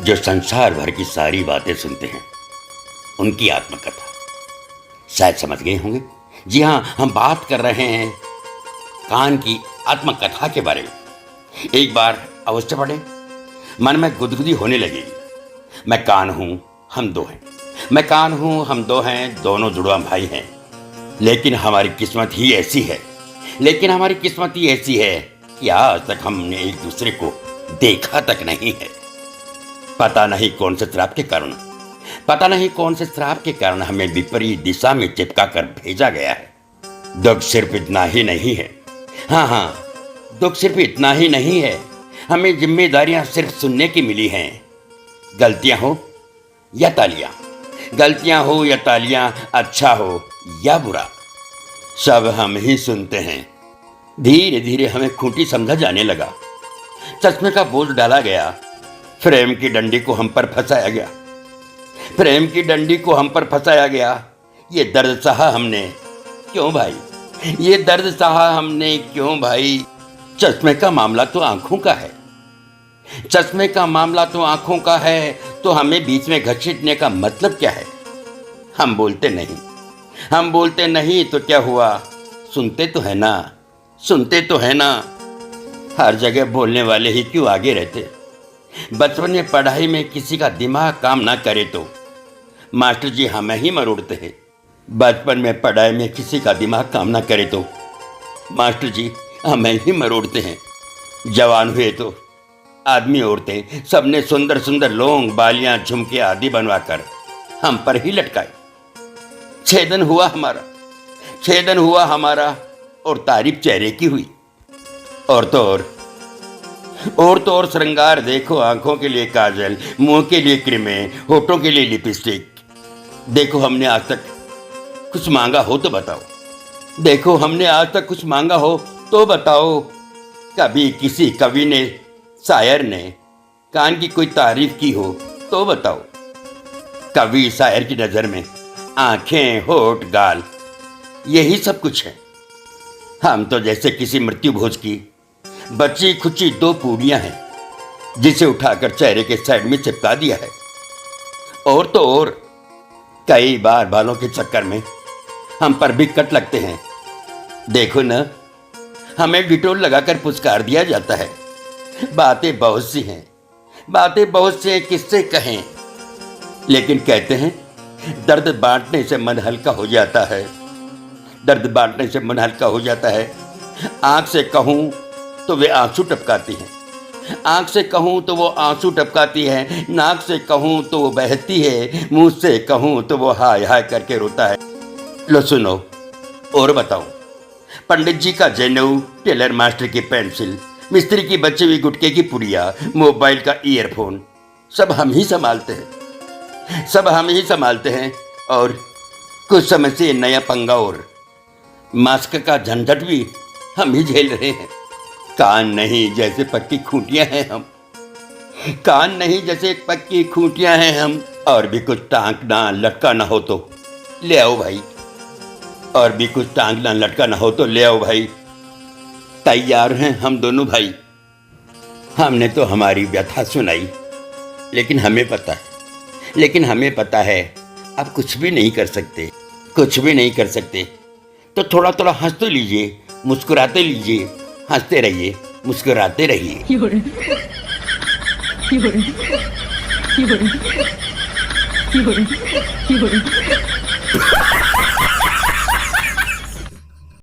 जो संसार भर की सारी बातें सुनते हैं, उनकी आत्मकथा। शायद समझ गए होंगे। जी हाँ, हम बात कर रहे हैं कान की आत्मकथा के बारे में। एक बार अवश्य पढ़े, मन में गुदगुदी होने लगेगी। मैं कान हूँ, हम दो हैं। मैं कान हूँ, हम दो हैं, दोनों जुड़वा भाई हैं। लेकिन हमारी किस्मत ही ऐसी है कि आज तक हमने एक दूसरे को देखा तक नहीं है। पता नहीं कौन से श्राप के कारण हमें विपरीत दिशा में चिपका कर भेजा गया है। दुख सिर्फ इतना ही नहीं है, हाँ, दुख सिर्फ इतना ही नहीं है, हमें जिम्मेदारियां सिर्फ सुनने की मिली हैं। गलतियां हो या तालियां, अच्छा हो या बुरा, सब हम ही सुनते हैं। धीरे धीरे हमें खूंटी समझा जाने लगा। चश्मे का बोझ डाला गया, फ्रेम की डंडी को हम पर फंसाया गया। ये दर्द सहा हमने क्यों भाई? चश्मे का मामला तो आंखों का है, तो हमें बीच में घसीटने का मतलब क्या है? हम बोलते नहीं तो क्या हुआ? सुनते तो है ना। हर जगह बोलने वाले ही क्यों आगे रहते? बचपन में पढ़ाई में किसी का दिमाग काम ना करे तो मास्टर जी हमें ही मरोड़ते हैं। जवान हुए तो आदमी औरतें सबने सुंदर सुंदर लौंग, बालियां, झुमके आदि बनवाकर हम पर ही लटकाए। छेदन हुआ हमारा और तारीफ चेहरे की हुई। और तो और श्रृंगार देखो, आंखों के लिए काजल, मुंह के लिए क्रीमें, होठों के लिए लिपस्टिक। देखो हमने आज तक कुछ मांगा हो तो बताओ। कभी किसी कवि ने, शायर ने कान की कोई तारीफ की हो तो बताओ। कवि शायर की नजर में आंखें, होठ, गाल, यही सब कुछ है। हम तो जैसे किसी मृत्यु भोज की बची खुची दो पूड़ियां हैं, जिसे उठाकर चेहरे के साइड में चिपका दिया है। और तो और कई बार बालों के चक्कर में हम पर भी कट लगते हैं। देखो न, हमें डिटोल लगाकर पुचकार दिया जाता है। बातें बहुत सी हैं, किससे कहें? लेकिन कहते हैं दर्द बांटने से मन हल्का हो जाता है। आंख से कहूं तो वे आंसू टपकाती है, नाक से कहूं तो वो बहती है, मुंह से कहूं तो वो हाय हाय करके रोता है। लो सुनो और बताओ। पंडित जी का जनेऊ, टेलर मास्टर की पेंसिल, मिस्त्री की बची हुई गुटके की पुड़िया, मोबाइल का ईयरफोन, सब हम ही संभालते हैं। और कुछ समय से नया पंगा और मास्क का झंझट भी हम ही झेल रहे हैं। कान नहीं जैसे पक्की खूंटियां हैं हम। और भी कुछ टांगना लटका ना हो तो ले आओ भाई। तैयार हैं हम दोनों भाई। हमने तो हमारी व्यथा सुनाई, लेकिन हमें पता है अब कुछ भी नहीं कर सकते। तो थोड़ा थोड़ा हंस तो लीजिए, मुस्कुराते लीजिए, हंसते रहिए, मुस्कुराते रहिए।